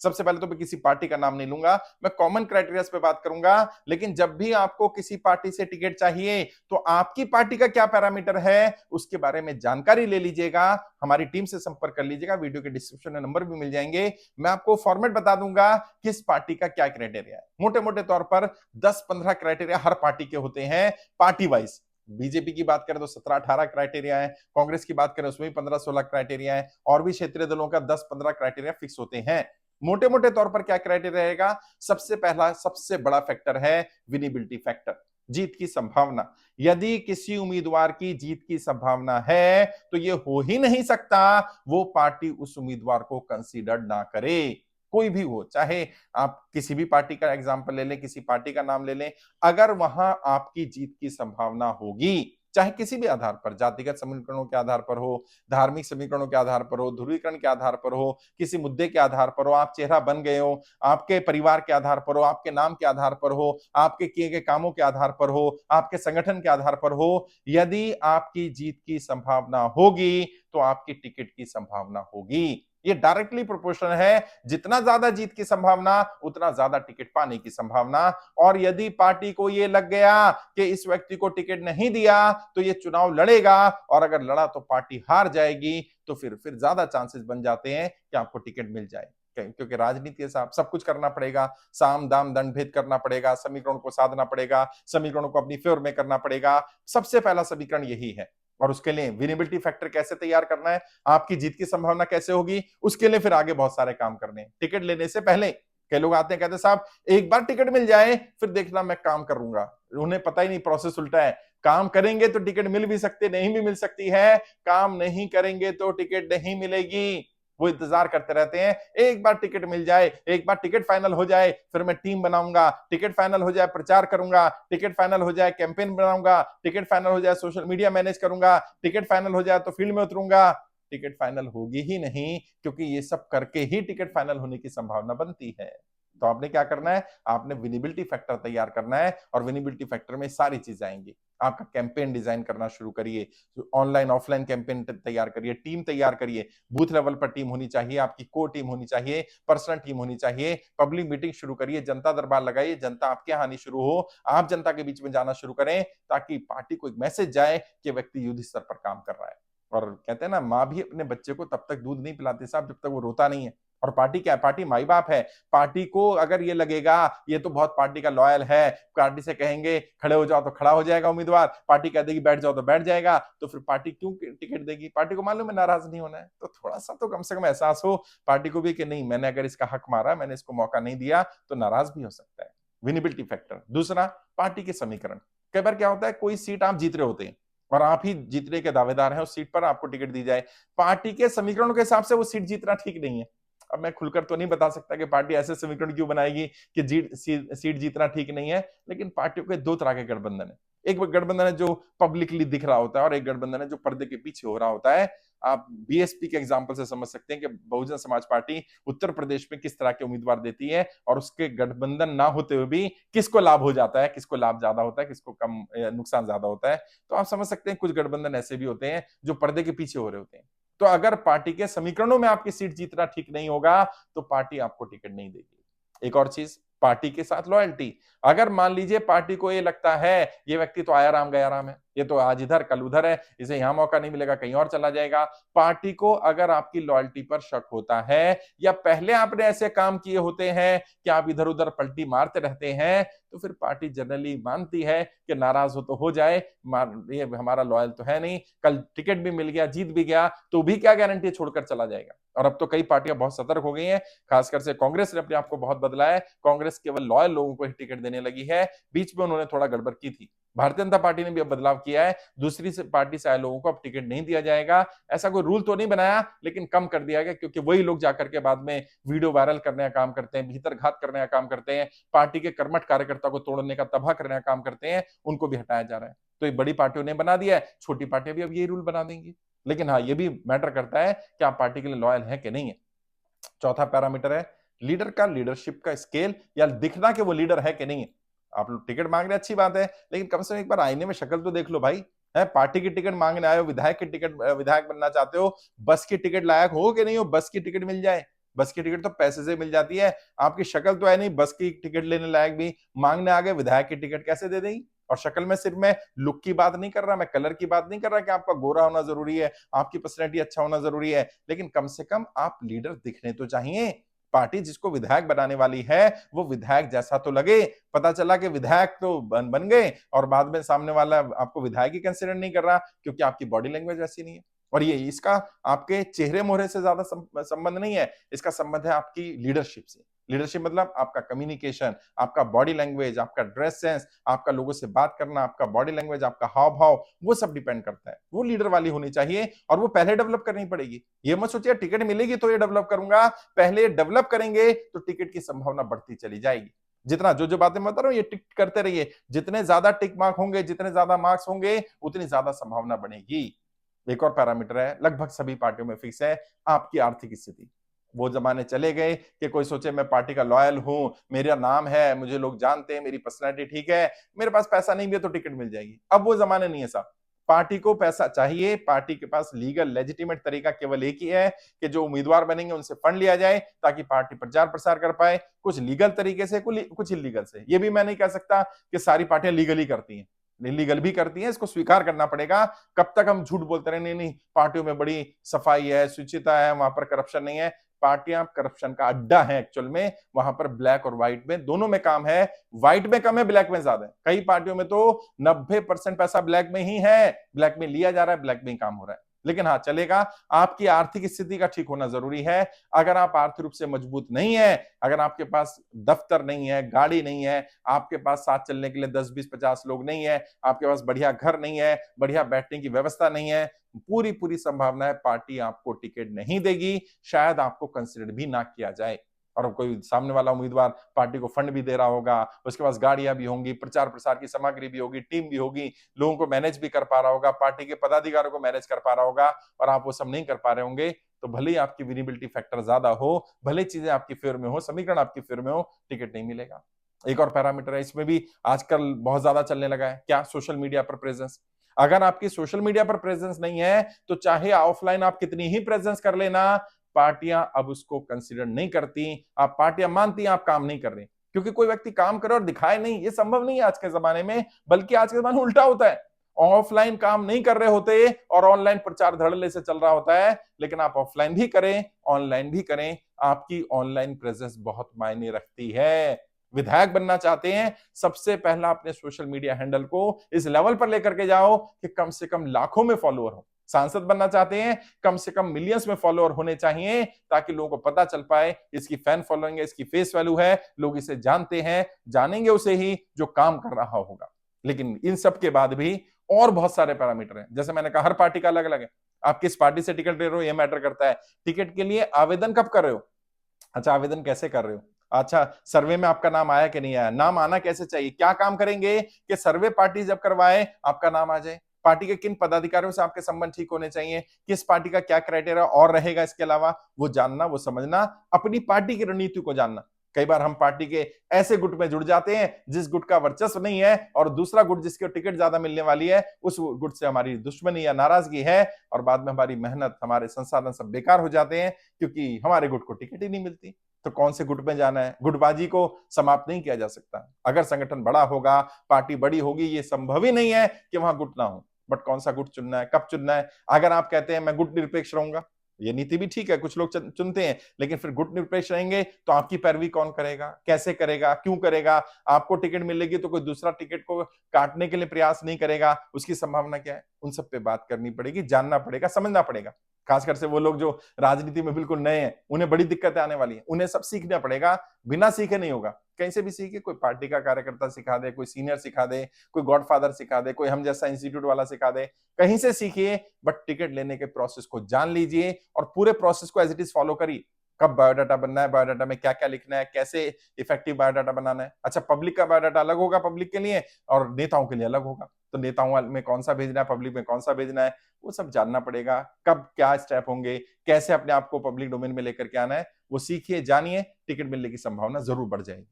सबसे पहले तो मैं किसी पार्टी का नाम नहीं लूंगा, मैं कॉमन क्राइटेरिया पे बात करूंगा। लेकिन जब भी आपको किसी पार्टी से टिकट चाहिए तो आपकी पार्टी का क्या पैरामीटर है उसके बारे में जानकारी ले लीजिएगा, हमारी टीम से संपर्क कर लीजिएगा, वीडियो के डिस्क्रिप्शन में नंबर भी मिल जाएंगे। मैं आपको फॉर्मेट बता दूंगा किस पार्टी का क्या क्राइटेरिया है। मोटे मोटे तौर पर 10-15 क्राइटेरिया हर पार्टी के होते हैं पार्टी वाइज। बीजेपी की बात करें तो 17-18 क्राइटेरिया है, कांग्रेस की बात करें उसमें भी 15-16 क्राइटेरिया है, और भी क्षेत्रीय दलों का 10-15 क्राइटेरिया फिक्स होते हैं। मोटे मोटे तौर पर क्या क्राइटेरिया रहेगा? सबसे पहला सबसे बड़ा फैक्टर है विनिबिलिटी फैक्टर, जीत की संभावना। यदि किसी उम्मीदवार की जीत की संभावना है तो यह हो ही नहीं सकता वो पार्टी उस उम्मीदवार को कंसीडर ना करे, कोई भी हो, चाहे आप किसी भी पार्टी का एग्जांपल ले लें, किसी पार्टी का नाम ले लें, अगर वहां आपकी जीत की संभावना होगी, चाहे किसी भी आधार पर, जातिगत समीकरणों के आधार पर हो, धार्मिक समीकरणों के आधार पर हो, ध्रुवीकरण के आधार पर हो, किसी मुद्दे के आधार पर हो, आप चेहरा बन गए हो, आपके परिवार के आधार पर हो, आपके नाम के आधार पर हो, आपके किए गए कामों के आधार पर हो, आपके संगठन के आधार पर हो, यदि आपकी जीत की संभावना होगी तो आपकी टिकट की संभावना होगी। ये डायरेक्टली प्रोपोर्शनल है, जितना ज्यादा जीत की संभावना उतना ज्यादा टिकट पाने की संभावना। और यदि पार्टी को ये लग गया कि इस व्यक्ति को टिकट नहीं दिया तो ये चुनाव लड़ेगा, और अगर लड़ा तो पार्टी हार जाएगी, तो फिर ज्यादा चांसेस बन जाते हैं कि आपको टिकट मिल जाए, क्योंकि राजनीति से सब कुछ करना पड़ेगा, साम दाम दंड भेद करना पड़ेगा, समीकरणों को साधना पड़ेगा, समीकरणों को अपनी फेवर में करना पड़ेगा। सबसे पहला समीकरण यही है, और उसके लिए विनेबिलिटी फैक्टर कैसे तैयार करना है, आपकी जीत की संभावना कैसे होगी, उसके लिए फिर आगे बहुत सारे काम करने हैं। टिकट लेने से पहले कई लोग आते हैं कहते हैं साहब एक बार टिकट मिल जाए फिर देखना मैं काम करूंगा, उन्हें पता ही नहीं प्रोसेस उल्टा है। काम करेंगे तो टिकट मिल भी सकती, नहीं भी मिल सकती है, काम नहीं करेंगे तो टिकट नहीं मिलेगी। वो इंतजार करते रहते हैं एक बार टिकट मिल जाए, एक बार टिकट फाइनल हो जाए, फिर मैं टीम बनाऊंगा, टिकट फाइनल हो जाए प्रचार करूंगा, टिकट फाइनल हो जाए कैंपेन बनाऊंगा, टिकट फाइनल हो जाए सोशल मीडिया मैनेज करूंगा, टिकट फाइनल हो जाए तो फील्ड में उतरूंगा। टिकट फाइनल होगी ही नहीं, क्योंकि ये सब करके ही टिकट फाइनल होने की संभावना बनती है। तो आपने क्या करना है, आपने विनिबिलिटी फैक्टर तैयार करना है, और विनिबिलिटी फैक्टर में सारी चीजें आएंगी। आपका कैंपेन डिजाइन करना शुरू करिए, ऑनलाइन ऑफलाइन कैंपेन तैयार करिए, टीम तैयार करिए, बूथ लेवल पर टीम होनी चाहिए, आपकी कोर टीम होनी चाहिए, पर्सनल टीम होनी चाहिए, पब्लिक मीटिंग शुरू करिए, जनता दरबार लगाइए, जनता आपके यहाँ आनी शुरू हो, आप जनता के बीच में जाना शुरू करें, ताकि पार्टी को एक मैसेज जाए कि व्यक्ति युद्ध स्तर पर काम कर रहा है। और कहते हैं ना, माँ भी अपने बच्चे को तब तक दूध नहीं पिलाती साहब जब तक वो रोता नहीं है। और पार्टी क्या है? पार्टी माई बाप है। पार्टी को अगर ये लगेगा ये तो बहुत पार्टी का लॉयल है, पार्टी से कहेंगे खड़े हो जाओ तो खड़ा हो जाएगा उम्मीदवार, पार्टी कह देगी बैठ जाओ तो बैठ जाएगा, तो फिर पार्टी क्यों टिकट देगी? पार्टी को मालूम है नाराज नहीं होना है, तो थोड़ा सा तो कम से कम एहसास हो पार्टी को भी कि नहीं, मैंने अगर इसका हक मारा, मैंने इसको मौका नहीं दिया तो नाराज भी हो सकता है। विनिबिलिटी फैक्टर। दूसरा, पार्टी के समीकरण। कई बार क्या होता है, कोई सीट आप जीत रहे होते हैं और आप ही जीतने के दावेदार हैं, उस सीट पर आपको टिकट दी जाए, पार्टी के समीकरणों के हिसाब से वो सीट जीतना ठीक नहीं है। अब मैं खुलकर तो नहीं बता सकता कि पार्टी ऐसे समीकरण क्यों बनाएगी कि सीट जीतना ठीक नहीं है, लेकिन पार्टियों के दो तरह के गठबंधन है। एक गठबंधन है जो पब्लिकली दिख रहा होता है, और एक गठबंधन है जो पर्दे के पीछे हो रहा होता है। आप बीएसपी के एग्जाम्पल से समझ सकते हैं कि बहुजन समाज पार्टी उत्तर प्रदेश में किस तरह के उम्मीदवार देती है, और उसके गठबंधन ना होते हुए भी किसको लाभ हो जाता है, किसको लाभ ज्यादा होता है, किसको कम नुकसान ज्यादा होता है। तो आप समझ सकते हैं कुछ गठबंधन ऐसे भी होते हैं जो पर्दे के पीछे हो रहे होते हैं। तो अगर पार्टी के समीकरणों में आपकी सीट जीतना ठीक नहीं होगा तो पार्टी आपको टिकट नहीं देगी। एक और चीज, पार्टी के साथ लॉयल्टी। अगर मान लीजिए पार्टी को ये लगता है ये व्यक्ति तो आया राम गया राम है, ये तो आज इधर कल उधर है, इसे यहां मौका नहीं मिलेगा कहीं और चला जाएगा, पार्टी को अगर आपकी लॉयल्टी पर शक होता है, या पहले आपने ऐसे काम किए होते हैं कि आप इधर उधर पलटी मारते रहते हैं, तो फिर पार्टी जनरली मानती है कि नाराज हो तो हो जाए, ये हमारा लॉयल तो है नहीं, कल टिकट भी मिल गया, जीत भी गया, तो भी क्या गारंटी छोड़कर चला जाएगा। और अब तो कई पार्टियां बहुत सतर्क हो गई हैं, खासकर से कांग्रेस ने अपने आप को बहुत बदला है। कांग्रेस केवल लॉयल लोगों को ही टिकट देने लगी है, बीच में उन्होंने थोड़ा गड़बड़ की थी। भारतीय जनता पार्टी ने भी अब बदलाव किया है, दूसरी से पार्टी से आए लोगों को अब टिकट नहीं दिया जाएगा। ऐसा कोई रूल तो नहीं बनाया, लेकिन कम कर दिया गया, क्योंकि वही लोग जाकर के बाद में वीडियो वायरल करने का काम करते हैं, भीतर घात करने का काम करते हैं, पार्टी के कर्मठ कार्यकर्ता को तोड़ने का, तबाह करने का काम करते हैं, उनको भी हटाया जा रहा है। तो ये बड़ी पार्टियों ने बना दिया है, छोटी पार्टियां भी अब यही रूल बना देंगी। लेकिन हाँ, ये भी मैटर करता है कि आप पार्टी के लिए लॉयल है कि नहीं है। चौथा पैरामीटर है लीडर का लीडरशिप का स्केल, या दिखना कि वो लीडर है कि नहीं है। आप लोग टिकट मांग रहे अच्छी बात है, लेकिन कम से कम एक बार आईने में शक्ल तो देख लो भाई। है पार्टी की टिकट मांगने आए हो, विधायक की टिकट, विधायक बनना चाहते हो, बस की टिकट लायक हो कि नहीं हो, बस की टिकट मिल जाए, बस की टिकट तो पैसे से मिल जाती है, आपकी शक्ल तो है नहीं बस की टिकट लेने लायक भी, मांगने आ गए विधायक की टिकट कैसे दे देंगी? और शक्ल में सिर्फ मैं लुक की बात नहीं कर रहा, मैं कलर की बात नहीं कर रहा कि आपका गोरा होना जरूरी है, आपकी पर्सनैलिटी अच्छा होना जरूरी है, लेकिन कम से कम आप लीडर दिखने तो चाहिए। पार्टी जिसको विधायक बनाने वाली है वो विधायक जैसा तो लगे। पता चला कि विधायक तो बन गए और बाद में सामने वाला आपको विधायक ही कंसिडर नहीं कर रहा क्योंकि आपकी बॉडी लैंग्वेज ऐसी नहीं है। और ये इसका आपके चेहरे मोहरे से ज्यादा संबंध नहीं है, इसका संबंध है आपकी लीडरशिप से। लीडरशिप मतलब आपका कम्युनिकेशन, आपका बॉडी लैंग्वेज, आपका ड्रेस सेंस, आपका लोगों से बात करना, आपका बॉडी लैंग्वेज, आपका हाव भाव, वो सब डिपेंड करता है। वो लीडर वाली होनी चाहिए और वो पहले डेवलप करनी पड़ेगी। ये मत सोचिए टिकट मिलेगी तो ये डेवलप करूंगा, पहले डेवलप करेंगे तो टिकट की संभावना बढ़ती चली जाएगी। जितना जो जो बातें बता रहा हूं ये टिक करते रहिए, जितने ज्यादा टिक मार्क होंगे, जितने ज्यादा मार्क्स होंगे, उतनी ज्यादा संभावना बढ़ेगी। एक और पैरामीटर है, लगभग सभी पार्टियों में फिक्स है, आपकी आर्थिक स्थिति। वो जमाने चले गए कि कोई सोचे मैं पार्टी का लॉयल हूं, मेरा नाम है, मुझे लोग जानते हैं, मेरी पर्सनैलिटी ठीक है, मेरे पास पैसा नहीं भी है तो टिकट मिल जाएगी। अब वो जमाने नहीं है साहब। पार्टी को पैसा चाहिए, पार्टी के पास लीगल लेजिटिमेट तरीका केवल एक ही है कि जो उम्मीदवार बनेंगे उनसे फंड लिया जाए ताकि पार्टी प्रचार प्रसार कर पाए, कुछ लीगल तरीके से, कुछ इलीगल से। ये भी मैं नहीं कह सकता कि सारी पार्टियां लीगली करती हैं, इलीगल भी करती हैं, इसको स्वीकार करना पड़ेगा। कब तक हम झूठ बोलते रहे, नहीं नहीं पार्टियों में बड़ी सफाई है, शुचिता है, वहां पर करप्शन नहीं है। पार्टियां करप्शन का अड्डा है एक्चुअल में, वहां पर ब्लैक और व्हाइट में दोनों में काम है, व्हाइट में कम है, ब्लैक में ज्यादा है। कई पार्टियों में तो 90% पैसा ब्लैक में ही है, ब्लैक में लिया जा रहा है, ब्लैक में ही काम हो रहा है। लेकिन हाँ चलेगा, आपकी आर्थिक स्थिति का ठीक होना जरूरी है। अगर आप आर्थिक रूप से मजबूत नहीं है, अगर आपके पास दफ्तर नहीं है, गाड़ी नहीं है, आपके पास साथ चलने के लिए 10 20 50 लोग नहीं है, आपके पास बढ़िया घर नहीं है, बढ़िया बैठने की व्यवस्था नहीं है, पूरी पूरी संभावना है पार्टी आपको टिकट नहीं देगी, शायद आपको कंसिडर भी ना किया जाए। और कोई सामने वाला उम्मीदवार पार्टी को फंड भी दे रहा होगा, उसके पास गाड़ियां भी होंगी, प्रचार प्रसार की सामग्री भी होगी, टीम भी होगी, लोगों को मैनेज भी कर पा रहा होगा, पार्टी के पदाधिकारियों को मैनेज कर पा रहा होगा, और आप वो सब नहीं कर पा रहे होंगे, तो भले ही आपकी विजिबिलिटी फैक्टर ज्यादा हो, भले चीजें आपकी फेवर में हो, समीकरण आपकी फेवर में हो, टिकट नहीं मिलेगा। एक और पैरामीटर है, इसमें भी आजकल बहुत ज्यादा चलने लगा है, क्या? सोशल मीडिया पर प्रेजेंस। अगर आपकी सोशल मीडिया पर प्रेजेंस नहीं है तो चाहे ऑफलाइन आप कितनी ही प्रेजेंस कर लेना, पार्टियां अब उसको कंसीडर नहीं करती। आप पार्टियां मानती हैं आप काम नहीं कर रहे, क्योंकि कोई व्यक्ति काम करे और दिखाए नहीं, ये संभव नहीं है आज के जमाने में। बल्कि आज के जमाने में उल्टा होता है, ऑफलाइन काम नहीं कर रहे होते और ऑनलाइन प्रचार धड़ल्ले से चल रहा होता है। लेकिन आप ऑफलाइन भी करें, ऑनलाइन भी करें, आपकी ऑनलाइन प्रेजेंस बहुत मायने रखती है। विधायक बनना चाहते हैं, सबसे पहला अपने सोशल मीडिया हैंडल को इस लेवल पर लेकर के जाओ कि कम से कम लाखों में फॉलोअर हो। सांसद बनना चाहते हैं, कम से कम मिलियंस में फॉलोअर होने चाहिए, ताकि लोगों को पता चल पाए इसकी फैन फॉलोइंग है, इसकी फेस वैल्यू है, लोग इसे जानते हैं, जानेंगे उसे ही जो काम कर रहा होगा। लेकिन इन सब के बाद भी और बहुत सारे पैरामीटर हैं। जैसे मैंने कहा, हर पार्टी का अलग अलग है। आप किस पार्टी से टिकट ले रहे हो ये मैटर करता है। टिकट के लिए आवेदन कब कर रहे हो? अच्छा, आवेदन कैसे कर रहे हो? अच्छा, सर्वे में आपका नाम आया कि नहीं आया? नाम आना कैसे चाहिए? क्या काम करेंगे कि सर्वे पार्टी जब करवाए आपका नाम आ जाए? पार्टी के किन पदाधिकारियों से आपके संबंध ठीक होने चाहिए? किस पार्टी का क्या क्राइटेरिया और रहेगा इसके अलावा, वो जानना, वो समझना, अपनी पार्टी की रणनीति को जानना। कई बार हम पार्टी के ऐसे गुट में जुड़ जाते हैं जिस गुट का वर्चस्व नहीं है, और दूसरा गुट जिसके टिकट ज्यादा मिलने वाली है, उस गुट से हमारी दुश्मनी या नाराजगी है, और बाद में हमारी मेहनत, हमारे संसाधन सब बेकार हो जाते हैं क्योंकि हमारे गुट को टिकट ही नहीं मिलती। तो कौन से गुट में जाना है? गुटबाजी को समाप्त नहीं किया जा सकता। अगर संगठन बड़ा होगा, पार्टी बड़ी होगी, ये संभव ही नहीं है कि वहां गुट ना हो। बट कौन सा गुट चुनना है, कब चुनना है? अगर आप कहते हैं मैं गुट निरपेक्ष रहूंगा, ये नीति भी ठीक है, कुछ लोग चुनते हैं, लेकिन फिर गुट निरपेक्ष रहेंगे तो आपकी पैरवी कौन करेगा, कैसे करेगा, क्यों करेगा? आपको टिकट मिलेगी तो कोई दूसरा टिकट को काटने के लिए प्रयास नहीं करेगा, उसकी संभावना क्या है? उन सब पे बात करनी पड़ेगी, जानना पड़ेगा, समझना पड़ेगा। खासकर से वो लोग जो राजनीति में बिल्कुल नए हैं, उन्हें बड़ी दिक्कतें आने वाली हैं, उन्हें सब सीखना पड़ेगा। बिना सीखे नहीं होगा। कहीं से भी सीखे, कोई पार्टी का कार्यकर्ता सिखा दे, कोई सीनियर सिखा दे, कोई गॉडफादर सिखा दे, कोई हम जैसा इंस्टीट्यूट वाला सिखा दे, कहीं से सीखिए, बट टिकट लेने के प्रोसेस को जान लीजिए और पूरे प्रोसेस को एज इट इज फॉलो करिए। कब बायोडाटा बनना है, बायोडाटा में क्या क्या लिखना है, कैसे इफेक्टिव बायोडाटा बनाना है। अच्छा, पब्लिक का बायोडाटा अलग होगा पब्लिक के लिए, और नेताओं के लिए अलग होगा। तो नेताओं में कौन सा भेजना है, पब्लिक में कौन सा भेजना है, वो सब जानना पड़ेगा। कब क्या स्टेप होंगे, कैसे अपने आप को पब्लिक डोमेन में लेकर के आना है, वो सीखिए, जानिए, टिकट मिलने की संभावना जरूर बढ़ जाएगी।